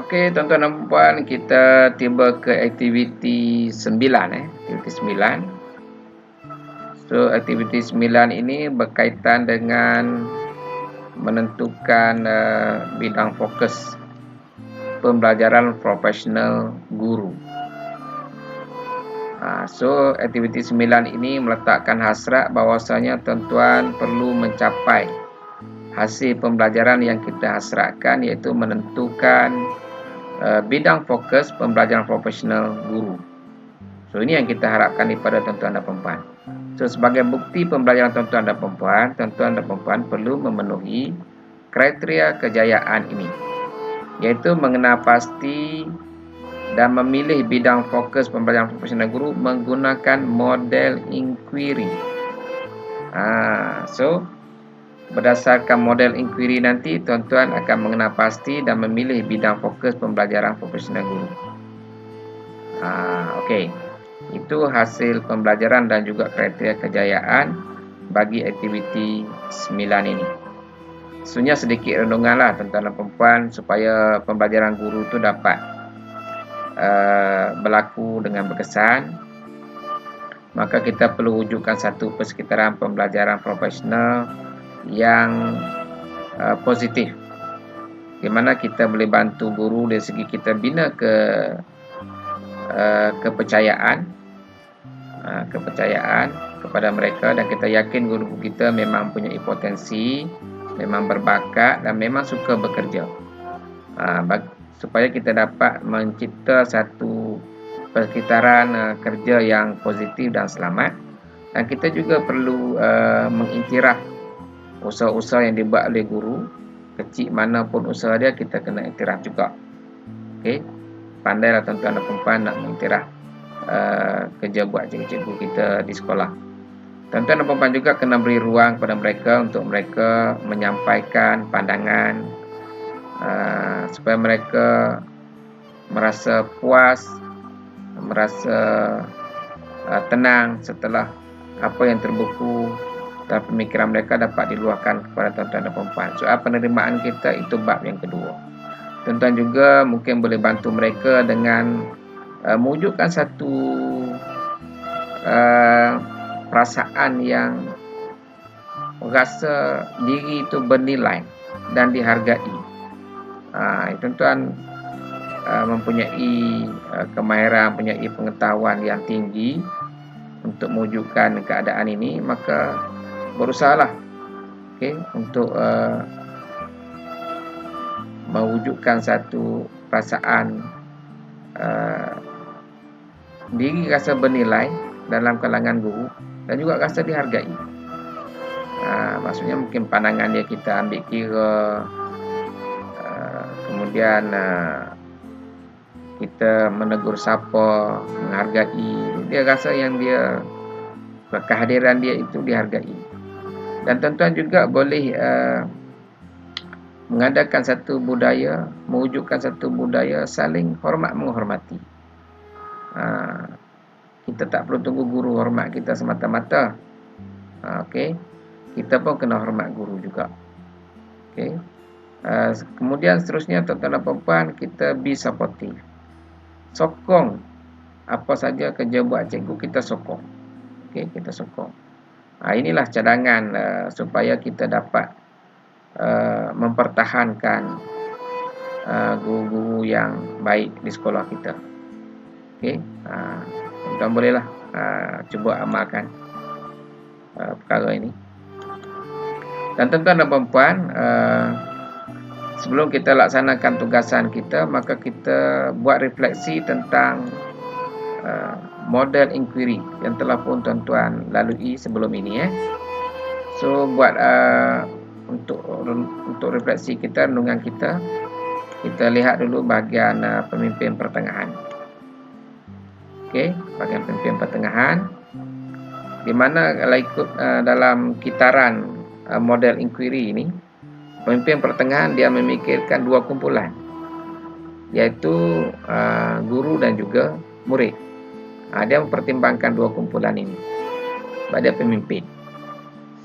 Okey, tuan-tuan dan puan, kita tiba ke aktiviti 9 aktiviti 9. So, aktiviti 9 ini berkaitan dengan menentukan bidang fokus pembelajaran profesional guru. So, aktiviti 9 ini meletakkan hasrat bahawasanya tuan-tuan perlu mencapai hasil pembelajaran yang kita hasratkan, iaitu menentukan bidang fokus pembelajaran profesional guru. So, ini yang kita harapkan daripada tuan-tuan dan puan-puan. So, sebagai bukti pembelajaran tuan-tuan dan puan-puan perlu memenuhi kriteria kejayaan ini, iaitu mengenal pasti dan memilih bidang fokus pembelajaran profesional guru menggunakan model inquiry. So, berdasarkan model inquiry nanti, tuan-tuan akan mengenal pasti dan memilih bidang fokus pembelajaran profesional guru. Okey. Itu hasil pembelajaran dan juga kriteria kejayaan bagi aktiviti 9 ini. Sebenarnya sedikit renunganlah tuan-tuan dan puan-puan supaya pembelajaran guru itu dapat berlaku dengan berkesan. Maka kita perlu wujudkan satu persekitaran pembelajaran profesional yang positif, di mana kita boleh bantu guru dari segi kita bina kepercayaan kepada mereka, dan kita yakin guru kita memang punya potensi, memang berbakat dan memang suka bekerja, supaya kita dapat mencipta satu persekitaran kerja yang positif dan selamat. Dan kita juga perlu mengiktiraf usaha-usaha yang dibuat oleh guru, kecil manapun usaha dia, kita kena iktiraf juga. Okey, pandailah tuan-tuan dan puan-puan nak mengiktiraf kerja buat cikgu-cikgu kita di sekolah. Tuan-tuan dan puan-puan juga kena beri ruang kepada mereka untuk mereka menyampaikan pandangan, supaya mereka merasa puas, merasa tenang setelah apa yang terbuku dan pemikiran mereka dapat diluahkan kepada tuan-tuan dan puan-puan. Soal penerimaan kita itu bab yang kedua. Tuan-tuan juga mungkin boleh bantu mereka dengan mewujudkan satu perasaan yang rasa diri itu bernilai dan dihargai. Tuan-tuan mempunyai kemahiran, mempunyai pengetahuan yang tinggi untuk mewujudkan keadaan ini, maka berusahalah untuk mewujudkan satu perasaan diri rasa bernilai dalam kalangan guru dan juga rasa dihargai. Maksudnya mungkin pandangan dia kita ambil kira, kemudian kita menegur sapa, menghargai, dia rasa yang dia, kehadiran dia itu dihargai. Dan tuan-tuan juga boleh mengadakan satu budaya, mewujudkan satu budaya saling hormat menghormati. Kita tak perlu tunggu guru hormat kita semata-mata. Okey, kita pun kena hormat guru juga. Okey. Kemudian seterusnya tuan-tuan dan puan-puan, kita be supportive. Sokong apa saja kerja buat cikgu, kita sokong. Okey, kita sokong. Inilah cadangan supaya kita dapat mempertahankan guru-guru yang baik di sekolah kita. Okey, tuan-tuan bolehlah cuba amalkan perkara ini. Dan tuan-tuan dan puan-puan, sebelum kita laksanakan tugasan kita, maka kita buat refleksi tentang model inquiry yang telah pun tuan-tuan lalui sebelum ini. So, buat untuk refleksi kita, renungan kita lihat dulu bahagian pemimpin pertengahan. Okey, bahagian pemimpin pertengahan, di mana kalau ikut dalam kitaran model inquiry ini, pemimpin pertengahan dia memikirkan dua kumpulan, iaitu guru dan juga murid. Dia mempertimbangkan dua kumpulan ini pada pemimpin.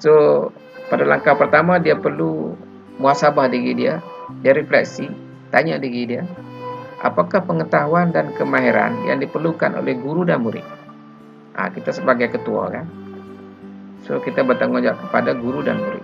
So, pada langkah pertama dia perlu muhasabah diri dia, dia refleksi, tanya diri dia, apakah pengetahuan dan kemahiran yang diperlukan oleh guru dan murid. Kita sebagai ketua kan, so kita bertanggungjawab kepada guru dan murid.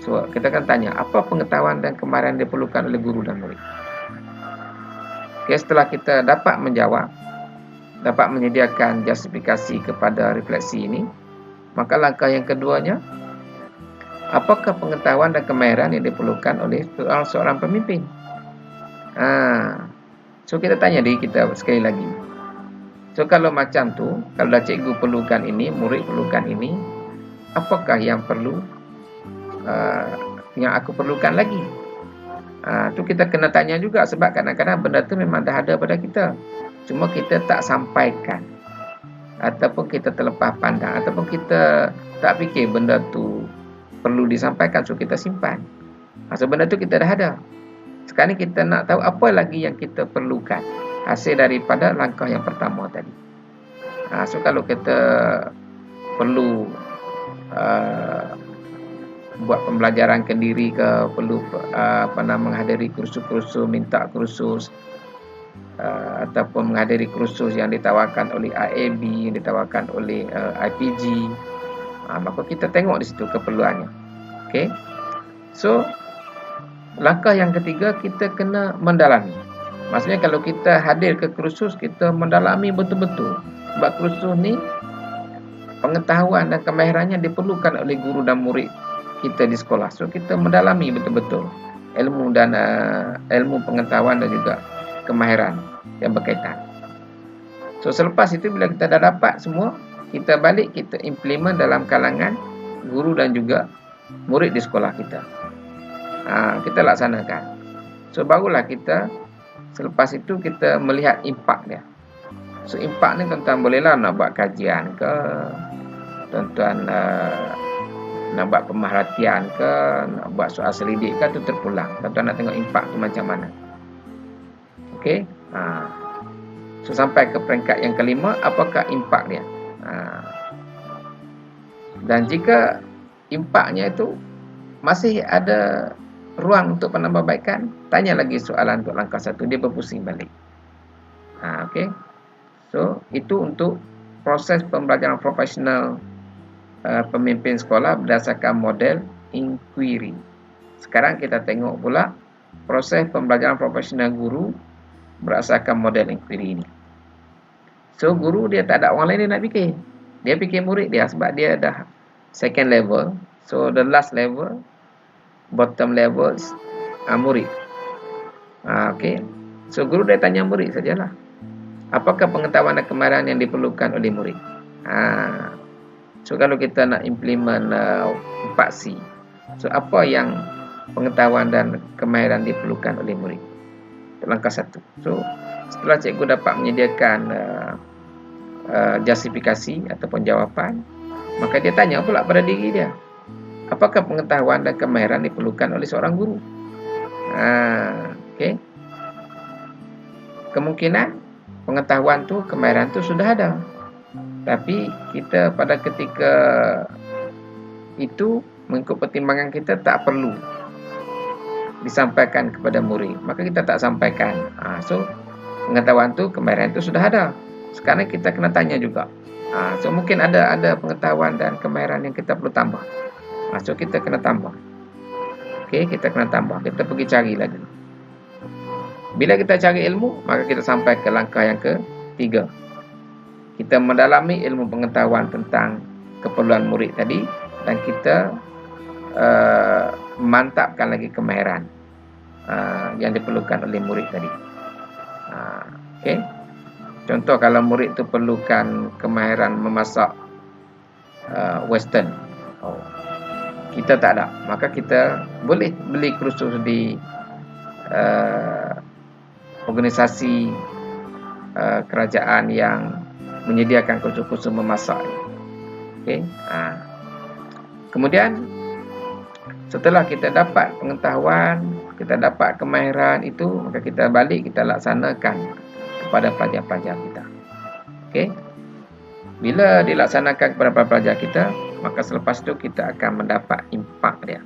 So kita akan tanya, apa pengetahuan dan kemahiran yang diperlukan oleh guru dan murid. Setelah kita dapat menjawab, dapat menyediakan justifikasi kepada refleksi ini, maka langkah yang keduanya, apakah pengetahuan dan kemahiran yang diperlukan oleh seorang pemimpin. So kita tanya diri kita sekali lagi. So kalau macam tu, kalau dah cikgu perlukan ini, murid perlukan ini, apakah yang perlu, yang aku perlukan lagi? Tu kita kena tanya juga, sebab kadang-kadang benda tu memang dah ada pada kita, cuma kita tak sampaikan, ataupun kita terlepas pandang, ataupun kita tak fikir benda tu perlu disampaikan, so kita simpan. So benda tu kita dah ada. Sekarang kita nak tahu apa lagi yang kita perlukan, hasil daripada langkah yang pertama tadi. So kalau kita perlu buat pembelajaran kendiri ke, perlu menghadiri kursus-kursus, minta kursus, ataupun menghadiri kursus yang ditawarkan oleh IAB, yang ditawarkan oleh IPG, maka kita tengok di situ keperluannya. Okey. So langkah yang ketiga, kita kena mendalami. Maksudnya kalau kita hadir ke kursus, kita mendalami betul-betul. Sebab kursus ni pengetahuan dan kemahirannya diperlukan oleh guru dan murid kita di sekolah. So kita mendalami betul-betul ilmu dan ilmu pengetahuan dan juga kemahiran yang berkaitan. So selepas itu, bila kita dah dapat semua, kita balik, kita implement dalam kalangan guru dan juga murid di sekolah kita. Kita laksanakan. So barulah kita, selepas itu kita melihat impak dia. So impak ni tuan-tuan bolehlah nak buat kajian ke, tuan-tuan nak buat pemerhatian ke, nak buat soal selidik ke, tu terpulang. Tuan-tuan nak tengok impak tu macam mana. Okey. So sampai ke peringkat yang kelima, apakah impak dia. Dan jika impaknya itu masih ada ruang untuk penambahbaikan, tanya lagi soalan untuk langkah 1, dia berpusing balik. Okey. So itu untuk proses pembelajaran profesional pemimpin sekolah berdasarkan model inquiry. Sekarang kita tengok pula proses pembelajaran profesional guru berdasarkan model inquiry ini. So guru dia tak ada orang lain dia nak fikir. Dia fikir murid dia, sebab dia dah second level. So the last level, bottom level murid. Okey. So guru dia tanya murid sajalah, apakah pengetahuan dan kemahiran yang diperlukan oleh murid. So kalau kita nak implement 4C, so apa yang pengetahuan dan kemahiran diperlukan oleh murid. Langkah 1. So setelah cikgu dapat menyediakan justifikasi ataupun jawapan, maka dia tanya pula pada diri dia, apakah pengetahuan dan kemahiran diperlukan oleh seorang guru. Okey. Kemungkinan pengetahuan tu, kemahiran tu sudah ada, tapi kita pada ketika itu, mengikut pertimbangan kita, tak perlu disampaikan kepada murid, maka kita tak sampaikan. So pengetahuan tu, kemahiran tu sudah ada. Sekarang kita kena tanya juga. So mungkin ada pengetahuan dan kemahiran yang kita perlu tambah. So kita kena tambah. Okey, kita kena tambah. Kita pergi cari lagi. Bila kita cari ilmu, maka kita sampai ke langkah yang ketiga. Kita mendalami ilmu pengetahuan tentang keperluan murid tadi, dan kita memantapkan lagi kemahiran yang diperlukan oleh murid tadi. Okey. Contoh, kalau murid tu perlukan kemahiran memasak western, kita tak ada, maka kita boleh beli kursus di organisasi kerajaan yang menyediakan kursus-kursus memasak. Okey. Kemudian setelah kita dapat pengetahuan, kita dapat kemahiran itu, maka kita balik, kita laksanakan kepada pelajar-pelajar kita. Okey. Bila dilaksanakan kepada pelajar kita, maka selepas itu kita akan mendapat impak dia.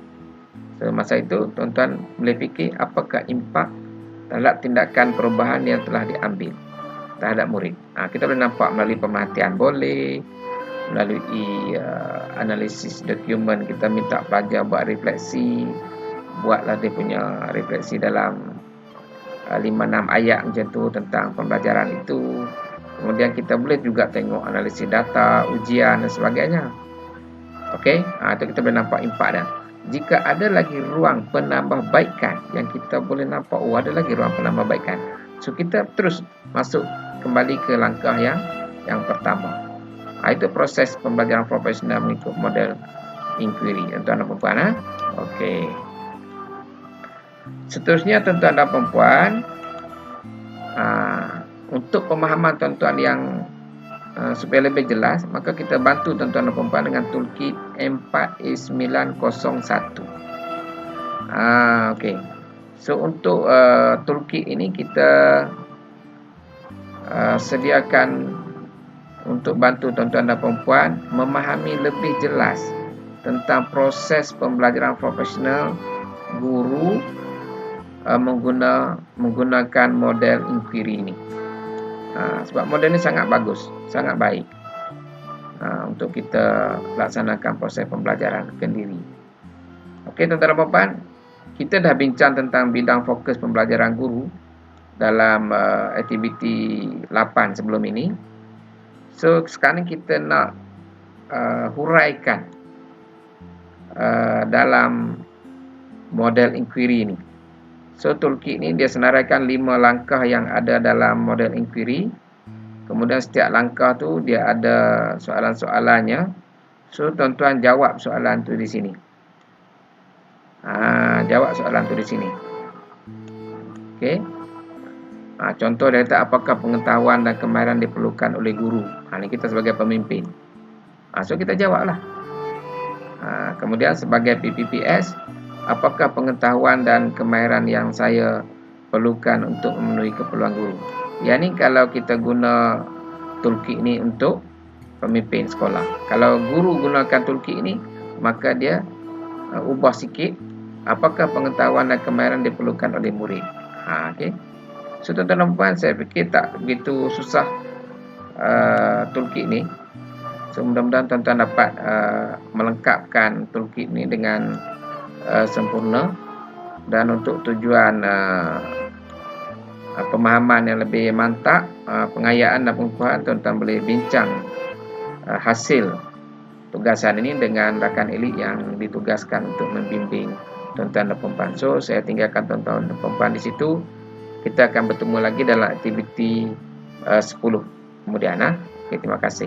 So masa itu tuan-tuan boleh fikir, apakah impak terhadap tindakan perubahan yang telah diambil terhadap murid. Kita boleh nampak melalui pemerhatian boleh, melalui analisis dokumen, kita minta pelajar buat refleksi, buatlah dia punya refleksi dalam 5-6 ayat macam tu tentang pembelajaran itu. Kemudian kita boleh juga tengok analisis data, ujian dan sebagainya. Okey, itu kita boleh nampak impak dah. Jika ada lagi ruang penambahbaikan yang kita boleh nampak, ada lagi ruang penambahbaikan. So kita terus masuk kembali ke langkah yang pertama. Itu proses pembelajaran profesional mengikut model inquiry, tuan-tuan dan puan-puan. Okey. Seterusnya, tuan-tuan dan puan-puan, untuk pemahaman tuan-tuan yang supaya lebih jelas, maka kita bantu tuan-tuan dan puan-puan dengan toolkit M4E901. Okey. So untuk toolkit ini kita sediakan untuk bantu tuan-tuan dan puan-puan memahami lebih jelas tentang proses pembelajaran profesional guru menggunakan model inquiry ini. Sebab model ini sangat bagus, sangat baik untuk kita laksanakan proses pembelajaran kendiri. Okey, tuan-tuan dan puan-puan, kita dah bincang tentang bidang fokus pembelajaran guru dalam aktiviti 8 sebelum ini. So sekarang kita nak huraikan dalam model inquiry ini. So toolkit ni dia senaraikan 5 langkah yang ada dalam model inquiry. Kemudian setiap langkah tu dia ada soalan-soalannya. So tuan-tuan jawab soalan tu di sini. Jawab soalan tu di sini. Okey. Contoh dia kata, apakah pengetahuan dan kemahiran diperlukan oleh guru? Ini kita sebagai pemimpin. So kita jawablah. Kemudian sebagai PPPS, apakah pengetahuan dan kemahiran yang saya perlukan untuk memenuhi keperluan guru? Yang ni kalau kita guna toolkit ni untuk pemimpin sekolah. Kalau guru gunakan toolkit ni, maka dia ubah sikit, apakah pengetahuan dan kemahiran diperlukan oleh murid. Okey. So tuan-tuan dan puan, saya fikir tak begitu susah toolkit ni. So mudah-mudahan tuan-tuan dapat melengkapkan toolkit ni dengan sempurna, dan untuk tujuan pemahaman yang lebih mantap, pengayaan dan pengukuhan, tuan-tuan boleh bincang hasil tugasan ini dengan rakan elit yang ditugaskan untuk membimbing tuan-tuan dan puan-puan. So saya tinggalkan tuan-tuan dan puan-puan di situ. Kita akan bertemu lagi dalam aktiviti 10 kemudian. Terima kasih.